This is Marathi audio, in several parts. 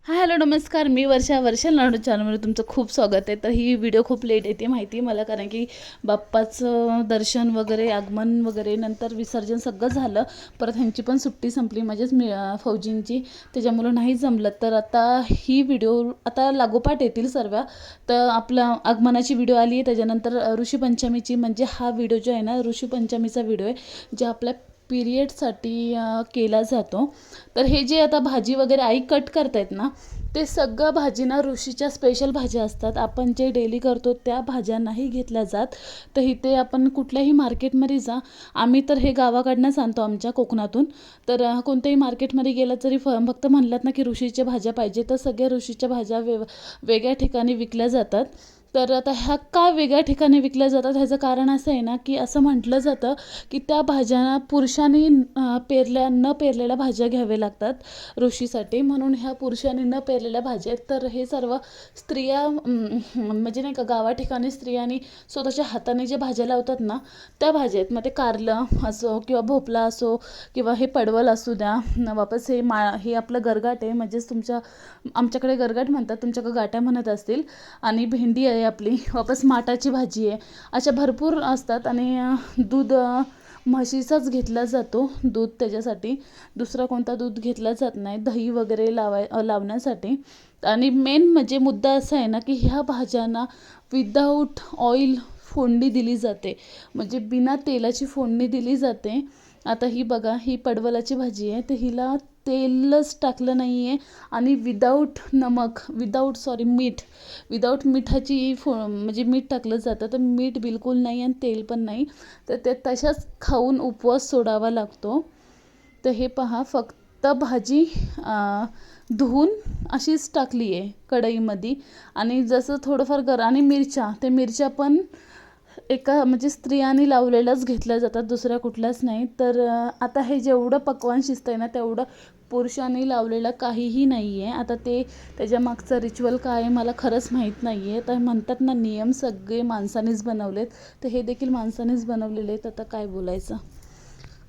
हाय हॅलो नमस्कार, मी वर्षा लाडू चॅनलमध्ये तुमचं खूप स्वागत आहे. तर ही व्हिडिओ खूप लेट येते माहिती आहे मला, कारण की बाप्पाचं दर्शन वगैरे, आगमन वगैरे, नंतर विसर्जन सगळं झालं. परत ह्यांची पण सुट्टी संपली, म्हणजेच फौजींची, त्याच्यामुळं नाही जमलं. तर आता ही व्हिडिओ आता लागोपाठ येतील सर्व. तर आपलं आगमनाची व्हिडिओ आली आहे, त्याच्यानंतर ऋषीपंचमीची, म्हणजे हा व्हिडिओ जो आहे ना ऋषीपंचमीचा व्हिडिओ आहे, जे आपल्या पिरियडसाठी केला जातो. तर हे जे आता भाजी वगैरे आई कट करतायत ना, ते सगळं भाजी ना ऋषीच्या स्पेशल भाज्या असतात. आपण जे डेली करतो त्या भाज्या नाही घेतल्या जात. तर इथे आपण कुठल्याही मार्केटमध्ये जा, आम्ही तर हे गावाकडनंच आणतो आमच्या कोकणातून. तर कोणत्याही मार्केटमध्ये गेलं तरी फक्त म्हणलात ना की ऋषीच्या भाज्या पाहिजे, तर सगळ्या ऋषीच्या भाज्या वेगळ्या ठिकाणी विकल्या जातात. तर आता ह्या का वेगळ्या ठिकाणी विकल्या जातात ह्याचं कारण असं आहे ना, की असं म्हटलं जातं की त्या भाज्या पुरुषांनी न पेरलेल्या भाज्या घ्याव्या लागतात ऋषीसाठी, म्हणून ह्या पुरुषांनी न पेरलेल्या भाज्या आहेत. तर हे सर्व स्त्रिया म्हणजे नाही का, गावा ठिकाणी स्त्रियांनी स्वतःच्या हाताने जे भाज्या लावतात ना त्या भाज्या आहेत. मग ते कारलं असो किंवा भोपळा असो किंवा हे पडवल असू द्या, वापस हे आपलं गरगाट आहे, म्हणजेच आमच्याकडे गरगाट म्हणतात, तुमच्याकडे गाट्या म्हणत असतील. आणि भेंडी आहे आपली, वापस माटाची भाजी आहे, अशा भरपूर असतात. आणि दूध म्हशीचाच घेतला जातो, दूध त्याच्यासाठी दुसरा कोणता दूध घेतला जात नाही, दही वगैरे लावण्यासाठी. आणि मेन म्हणजे मुद्दा असा आहे ना की ह्या भाज्यांना विदाऊट ऑइल फोडणी दिली जाते, म्हणजे बिना तेलाची फोडणी दिली जाते. आता ही बघा, ही पडवलाची भाजी आहे, तर हिला तेलच टाकलं नाही आहे, आणि मीठ, विदाऊट मिठाची म्हणजे मीठ टाकलं जातं, तर मीठ बिलकुल नाही आणि तेल पण नाही. तर ते तशाच खाऊन उपवास सोडावा लागतो. तर हे पहा, फक्त भाजी धुवून अशीच टाकली आहे कढईमध्ये. आणि जसं थोडंफार आणि मिरच्या पण एका म्हणजे स्त्रियांनी लावलेल्याच घेतल्या जातात, दुसऱ्या कुठल्याच नाही. तर आता हे जेवढं पक्वान शिजतंय ना, तेवढं पुरुषांनी लावलेलं काहीही नाही आहे. आता त्याच्या मागचं रिच्युअल काय आहे मला खरंच माहीत नाही आहे. तर म्हणतात ना, नियम सगळे माणसानेच बनवलेत, तर हे देखील माणसानेच बनवलेले आहेत. आता काय बोलायचं.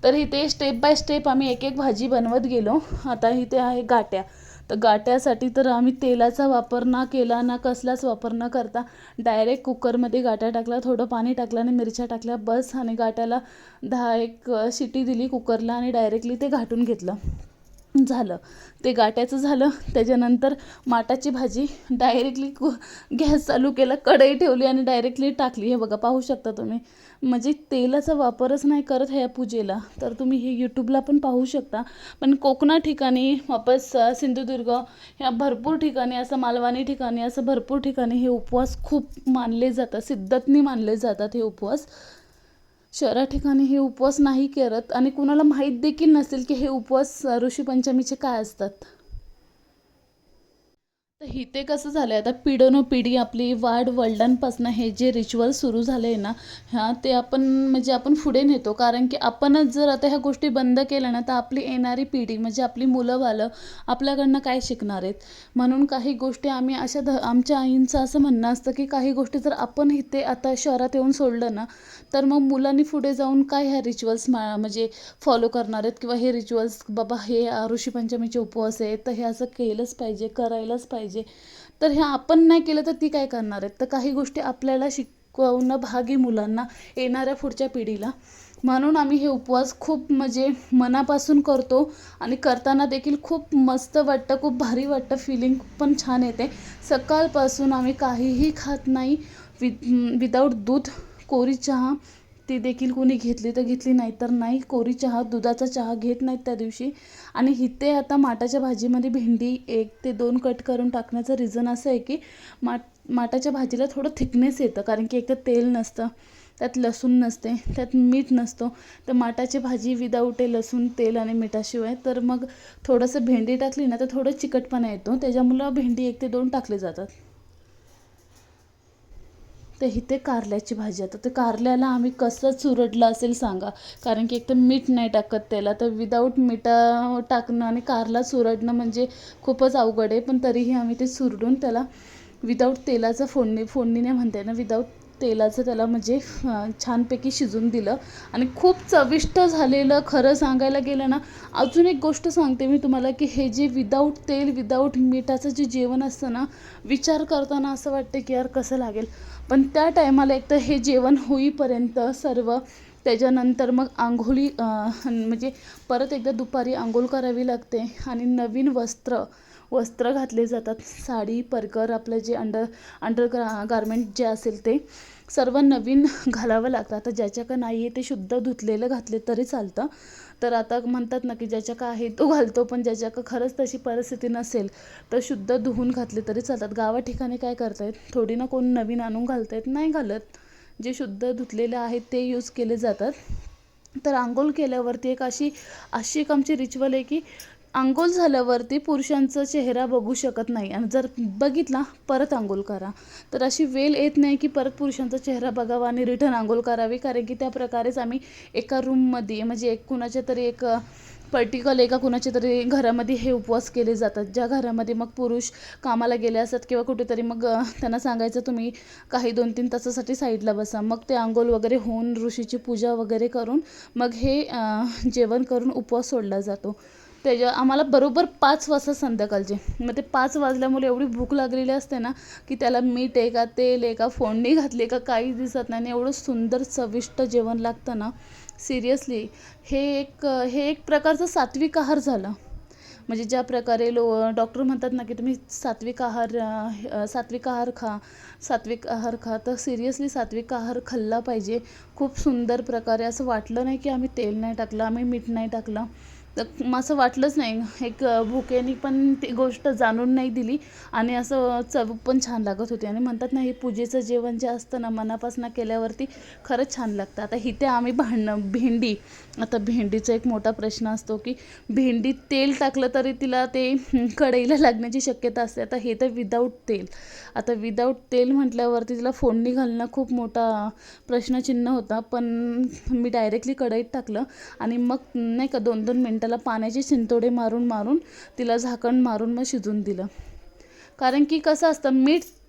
तर इथे स्टेप बाय स्टेप आम्ही एक एक भाजी बनवत गेलो. आता इथे आहे गाट्या. तर गाट्यासाठी तर आम्ही तेलाचा वापर ना केला, ना कसलाच वापर न करता डायरेक्ट कुकरमध्ये गाट्या टाकल्या, थोडं पाणी टाकलं आणि मिरच्या टाकल्या बस. आणि गाट्याला 10 एक शिटी दिली कुकरला, आणि डायरेक्टली ते घाटून घेतलं, झालं. ते गाट्याचं झालं. त्याच्यानंतर माटाची भाजी डायरेक्टली गॅस चालू केला, कढई ठेवली आणि डायरेक्टली टाकली. हे बघा, पाहू शकता तुम्ही, म्हणजे तेलाचा वापरच नाही करत ह्या पूजेला. तर तुम्ही हे यूट्यूबला पण पाहू शकता. पण कोकणा ठिकाणी, वापस सिंधुदुर्ग, ह्या भरपूर ठिकाणी, असं मालवणी ठिकाणी, असं भरपूर ठिकाणी हे उपवास खूप मानले जातात, सिद्धतनी मानले जातात हे उपवास. शहरा ठिकाणी हे उपवास नाही करत, आणि कुणाला माहीत देखील नसेल की हे उपवास ऋषीपंचमीचे काय असतात. तर इथे कसं झालं आहे, आता पिढी आपली वडिलांपासून हे जे रिच्युअल सुरू झालं आहे ना, ते आपण म्हणजे आपण पुढे नेतो. कारण की आपणच जर आता ह्या गोष्टी बंद केल्या ना, तर आपली येणारी पिढी म्हणजे आपली मुलं आपल्याकडनं काय शिकणार आहेत. म्हणून काही गोष्टी आम्ही आमच्या आईंचं असं म्हणणं असतं की काही गोष्टी जर आपण इथे आता शहरात येऊन सोडलं ना, तर मग मुलांनी पुढे जाऊन काय ह्या रिच्युअल्स म्हणजे फॉलो करणार आहेत, किंवा हे रिच्युअल्स बाबा हे ऋषीपंचमीचे उपवास आहे तर हे असं केलंच पाहिजे, करायलाच पाहिजे. तर हे आपण नाही केलं तर ती काय करणार आहेत. तर काही गोष्टी आपल्याला शिकवणं भाग आहे मुलांना, येणाऱ्या पुढच्या पिढीला. म्हणून आम्ही हे उपवास खूप म्हणजे मनापासून करतो, आणि करताना देखील खूप मस्त वाटतं, खूप भारी वाटतं, फिलिंग पण छान येते. सकाळपासून आम्ही काहीही खात नाही, विदाऊट दूध, कोरी चहा, ती देखील कोणी घेतली तर घेतली, नाही तर नाही. कोरी चहा, दुधाचा चहा घेत नाहीत त्या दिवशी. आणि इथे आता माटाच्या भाजीमध्ये भेंडी 1 ते 2 कट करून टाकण्याचं रिझन असं आहे की माटाच्या भाजीला थोडं थिकनेस येतं, कारण की एक तर तेल नसतं, त्यात लसूण नसते, त्यात मीठ नसतो. तर माटाची भाजी विदाऊट लसूण, तेल आणि मिठाशिवाय. तर मग थोडंसं भेंडी टाकली ना तर थोडं चिकटपणा येतो, त्याच्यामुळं भेंडी 1 ते 2 टाकले जातात. तर इथे कारल्याची भाजी. आता ते कारल्याला आम्ही कसं चुरडलं असेल सांगा, कारण की एक तर मीठ नाही टाकत त्याला, तर विदाऊट मीठा टाकणं आणि कारला चुरडणं म्हणजे खूपच अवघड आहे. पण तरीही आम्ही ते चुरडून त्याला विदाऊट तेलाचं फोडणी नाही म्हणते ना, विदाऊट तेलाचं त्याला म्हणजे छानपैकी शिजून दिलं आणि खूप चविष्ट झालेलं. खरं सांगायला गेलं ना, अजून एक गोष्ट सांगते मी तुम्हाला की हे जे विदाऊट तेल विदाऊट मिठाचं जे जेवण असतं ना, विचार करताना असं वाटतं की यार कसं लागेल. पण त्या टायमाला एक तर हे जेवण होईपर्यंत सर्व, त्याच्यानंतर मग आंघोळी म्हणजे परत एकदा दुपारी आंघोळ करावी लागते आणि नवीन वस्त्र घातले जातात. साडी परकर आपलं जे अंडर गारमेंट जे असेल ते सर्व नवीन घालावं लागतं. आता ज्याच्या का नाही आहे ते शुद्ध धुतलेलं घातले तरी चालतं. तर आता म्हणतात ना की ज्याच्या का आहे तो घालतो, पण ज्याच्या का खरंच तशी परिस्थिती नसेल तर शुद्ध धुवून घातले तरी चालतात. गावा ठिकाणी काय करतायत, थोडी ना कोण नवीन आणून घालतायत, नाही घालत. जे शुद्ध धुतलेले आहेत ते यूज केले जातात. तर अंघोळ केल्यावरती एक अशी अशी एक आमची रिच्युअल आहे की अंघोळ झाल्यावरती पुरुषांचा चेहरा बघू शकत नाही आणि जर बघितला परत अंघोळ करा. तर अशी वेळ येत नाही की परत पुरुषांचा चेहरा बघावा आणि रिटर्न अंघोळ करावी, कारण की त्या प्रकारेच आम्ही एका रूममध्ये म्हणजे एक कुणाच्या तरी एक पर्टिक्युलर एका कुणाच्या तरी घरामध्ये हे उपवास केले जातात. ज्या घरामध्ये मग पुरुष कामाला गेले असतात किंवा कुठेतरी, मग त्यांना सांगायचं तुम्ही काही 2-3 तासासाठी साईडला बसा. मग ते अंघोळ वगैरे होऊन ऋषीची पूजा वगैरे करून मग हे जेवण करून उपवास सोडला जातो. त्याच्या आम्हाला बरोबर 5 वाजता संध्याकाळचे. मग ते 5 वाजल्यामुळे एवढी भूक लागलेली असते ना की त्याला मीठ आहे का, तेल आहे का, फोडणी घातली का काहीच दिसत नाही आणि एवढं सुंदर चविष्ट जेवण लागतं ना. सिरियसली हे एक प्रकारचं सात्विक आहार झालं. म्हणजे ज्या प्रकारे डॉक्टर म्हणतात ना की तुम्ही सात्विक आहार खा, सात्विक आहार खा, तर सिरियसली सात्विक आहार खाल्ला पाहिजे. खूप सुंदर प्रकारे असं वाटलं नाही की आम्ही तेल नाही टाकलं, आम्ही मीठ नाही टाकलं. तर मग असं वाटलंच नाही. एक भुकेने पण ती गोष्ट जाणून नाही दिली आणि असं चव पण छान लागत होती. आणि म्हणतात ना हे पूजेचं जेवण जे असतं ना मनापासून केल्यावरती खरंच छान लागतं. आता इथे आम्ही भेंडी, आता भेंडीचा एक मोठा प्रश्न असतो की भेंडीत तेल टाकलं तरी तिला ते कढईला लागण्याची शक्यता असते. आता हे तर विदाऊट तेल, आता विदाऊट तेल म्हटल्यावरती तिला फोडणी घालणं खूप मोठा प्रश्नचिन्ह होता. पण मी डायरेक्टली कढईत टाकलं आणि मग नाही का 2-2 मिनटाला पाण्याचे शिंतोडे मारून तिला झाकण मारून मग शिजून दिलं. कारण की कसं असतं,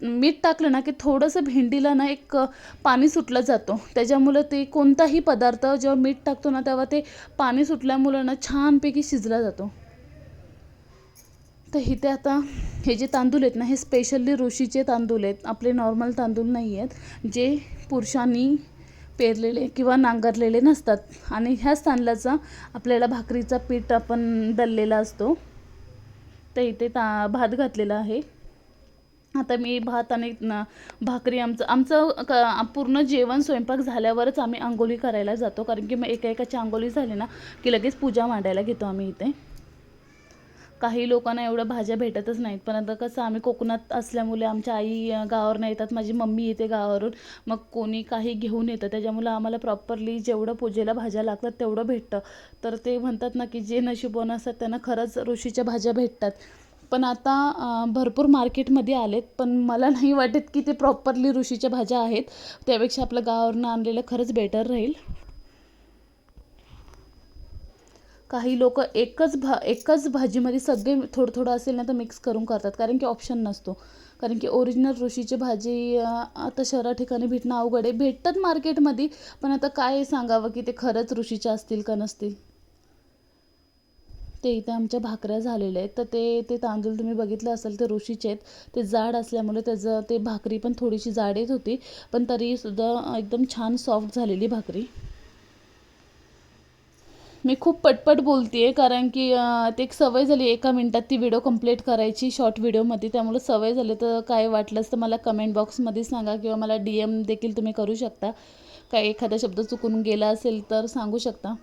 मीठ टाकलं ना की थोडंसं भेंडीला ना एक पाणी सुटलं जातो. त्याच्यामुळं ते कोणताही पदार्थ जेव्हा मीठ टाकतो ना तेव्हा ते पाणी सुटल्यामुळं ना छानपैकी शिजला जातो. तर इथे आता हे जे तांदूळ आहेत ना हे स्पेशली ऋषीचे तांदूळ आहेत, आपले नॉर्मल तांदूळ नाही आहेत, जे पुरुषांनी पेरलेले किंवा नांगरलेले नसतात. आणि ह्याच तांदळाचा आपल्याला भाकरीचा पीठ आपण दळलेला असतो. तर इथे भात घातलेला आहे. आता मी भात आणि भाकरी पूर्ण जेवण स्वयंपाक झाल्यावरच आम्ही अंघोळी करायला जातो. कारण की मग एकाची अंघोळी झाली ना की लगेच पूजा मांडायला घेतो आम्ही इथे. काही लोकांना एवढ्या भाज्या भेटतच नाहीत, पण आता कसं आम्ही कोकणात असल्यामुळे आमच्या आई गावावरून येतात, माझी मम्मी येते गावावरून, मग कोणी काही घेऊन येतं. त्याच्यामुळं आम्हाला प्रॉपरली जेवढं पूजेला भाज्या लागतात तेवढं भेटतं. तर ते म्हणतात ना की जे नशीबवान असतात त्यांना खरंच ऋषीच्या भाज्या भेटतात. पण आता भरपूर मार्केटमध्ये आलेत, पण मला नाही वाटत की ते प्रॉपरली ऋषीच्या भाज्या आहेत. त्यापेक्षा आपलं गावावरून आणलेलं खरंच बेटर राहील. काही लोक एकच भाजीमध्ये सगळे थोडं थोडं असेल ना तर मिक्स करून करतात, कारण की ऑप्शन नसतो. कारण की ओरिजिनल ऋषीची भाजी आता शहरा ठिकाणी भेटणं अवघड आहे. भेटतात मार्केटमध्ये, पण आता काय सांगावं की ते खरंच ऋषीच्या असतील का नसतील. ते इथे आमच्या भाकऱ्या झालेल्या आहेत. तर ते तांदूळ तुम्ही बघितलं असेल ते ऋषीचे आहेत. ते जाड असल्यामुळे त्याचं ते भाकरी पण थोडीशी जाडच होती, पण तरीसुद्धा एकदम छान सॉफ्ट झालेली भाकरी. मी खूप पटपट बोलते आहे, कारण की ते एक सवय झाली एका मिनटात ती व्हिडिओ कंप्लीट करायची शॉर्ट व्हिडिओमध्ये. त्यामुळे सवय झाली. तर काय वाटलंच तर मला कमेंट बॉक्समध्ये सांगा किंवा मला DM देखील तुम्ही करू शकता. काय एखादा शब्द चुकून गेला असेल तर सांगू शकता.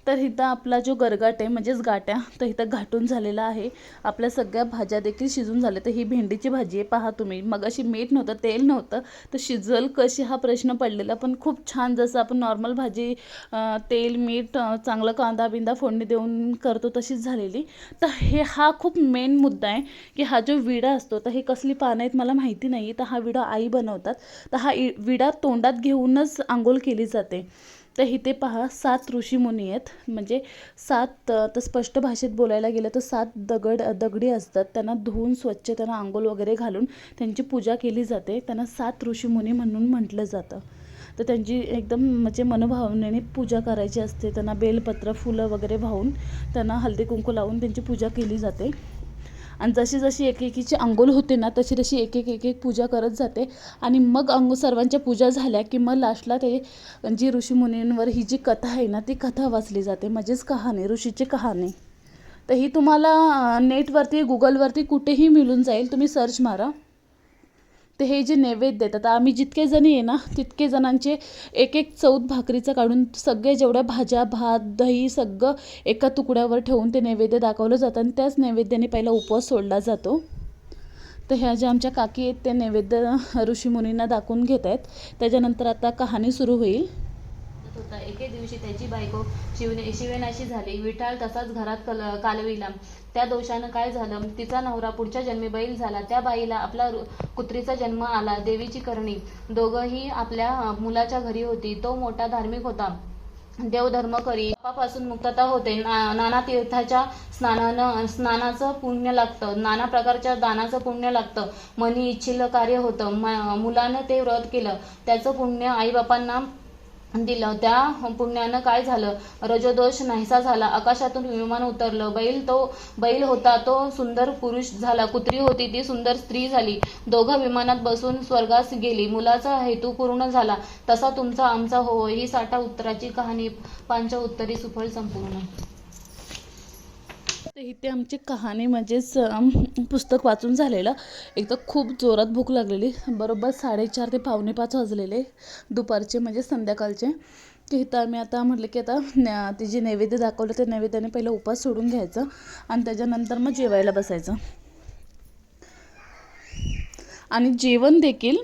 तर इथं आपला जो गरगाट आहे म्हणजेच गाट्या तर इथं घाटून झालेला आहे. आपल्या सगळ्या भाज्या देखील शिजून झाल्या. तर ही भेंडीची भाजी आहे पहा तुम्ही. मग अशी मीठ नव्हतं, तेल नव्हतं, तर शिजल कशी हा प्रश्न पडलेला. पण खूप छान, जसं आपण नॉर्मल भाजी तेल मीठ चांगलं कांदा बिंदा फोडणी देऊन करतो तशीच झालेली. तर हा खूप मेन मुद्दा आहे की हा जो विडा असतो तर हे कसली पानं आहेत मला माहिती नाही. तर हा विडा आई बनवतात. तर हा विडा तोंडात घेऊनच आंघोळ केली जाते. तर इथे पहा 7 ऋषीमुनी आहेत. म्हणजे 7 तर स्पष्ट भाषेत बोलायला गेलं तर 7 दगडी असतात. त्यांना धुवून स्वच्छ त्यांना आंघोळ वगैरे घालून त्यांची पूजा केली जाते. त्यांना 7 ऋषीमुनी म्हणून म्हटलं जातं. तर त्यांची एकदम म्हणजे मनोभावनेने पूजा करायची असते. त्यांना बेलपत्र फुलं वगैरे वाहून त्यांना हळदी कुंकू लावून त्यांची पूजा केली जाते. आणि जशी जशी एकेकीची अंघोळ होते ना तशी तशी एक पूजा करत जाते. आणि मग सर्वांच्या पूजा झाल्या की मग लास्टला ते जी ऋषीमुनींवर ही जी कथा आहे ना ती कथा वाचली जाते. म्हणजेच कहाणी, ऋषीची कहाणी. तर ही तुम्हाला नेटवरती गुगलवरती कुठेही मिळून जाईल, तुम्ही सर्च मारा. तर हे जे नैवेद्य देतात, आम्ही जितके जणी आहे ना तितके जणांचे एक चौथ भाकरीचं काढून सगळे जेवढ्या भाज्या भात दही सगळं एका तुकड्यावर ठेवून ते नैवेद्य दाखवलं जातं. आणि त्याच नैवेद्याने पहिला उपवास सोडला जातो. तर ह्या ज्या आमच्या काकी आहेत त्या नैवेद्य ऋषीमुनींना दाखवून घेत आहेत. त्याच्यानंतर आता कहाणी सुरू होईल. होता. एके दिवशी त्याची बायको शिवेनाशी झाली. विठाळ तसाच घरात कालविला. त्या दोषानं काय झालं, तिचा नवरा पुढच्या जन्मी बैल झाला. त्या बाईला आपला कुत्रीचा जन्म आला. देवीची करणी. दोघंही आपल्या मुलाच्या घरी होती. तो मोठा धार्मिक होता. देवधर्म करी. पापापासून मुक्तता होते. नाना तीर्थाच्या स्नानाचं पुण्य लागतं. नाना प्रकारच्या दानाचं पुण्य लागतं. मनी इच्छिलं कार्य होतं. मुलानं ते व्रत केलं. त्याचं पुण्य आईबापांना दिलं. त्या पुण्यानं काय झालं, रजोदोष नाहीसा झाला. आकाशातून विमान उतरलं. बैल होता तो सुंदर पुरुष झाला. कुत्री होती ती सुंदर स्त्री झाली. दोघं विमानात बसून स्वर्गास गेली. मुलाचा हेतू पूर्ण झाला. तसा तुमचा आमचा हो. ही 60 उत्तराची कहाणी. 5 उत्तरी सुफळ संपूर्ण. तर इथे आमची कहाणी म्हणजेच पुस्तक वाचून झालेलं. एकदा खूप जोरात भूक लागलेली. बरोबर 4:30 ते 4:45 वाजलेले दुपारचे म्हणजे संध्याकाळचे. की इथं आम्ही आता म्हटलं की आता ते जे नैवेद्य दाखवलं त्या नैवेद्याने पहिलं उपास सोडून घ्यायचं आणि त्याच्यानंतर मग जेवायला बसायचं. आणि जेवण देखील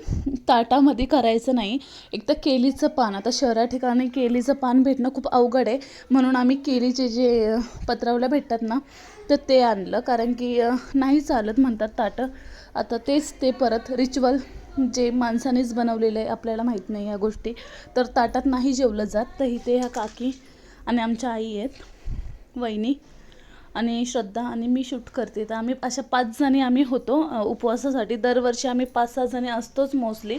ताटामध्ये करायचं नाही. एक तर केलीचं पान, आता शहरा ठिकाणी केलीचं पान भेटणं खूप अवघड आहे. म्हणून आम्ही केलीचे जे पत्रावल्या भेटतात ना तर ते आणलं. कारण की नाही चालत म्हणतात ताटं. आता ते परत रिच्युअल जे माणसानेच बनवलेलं आहे, आपल्याला माहीत नाही ह्या गोष्टी, तर ताटात नाही जेवलं जात. तर इथे ह्या काकी आणि आमच्या आई आहेत, वहिनी आणि श्रद्धा आणि मी शूट करते. तर आम्ही अशा 5 जणी आम्ही होतो उपवासासाठी. दरवर्षी आम्ही 5-6 जणी असतोच मोस्टली.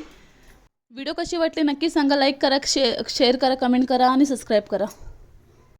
व्हिडिओ कशी वाटली नक्की सांगा. लाईक करा, शेअर करा, कमेंट करा आणि सबस्क्राईब करा.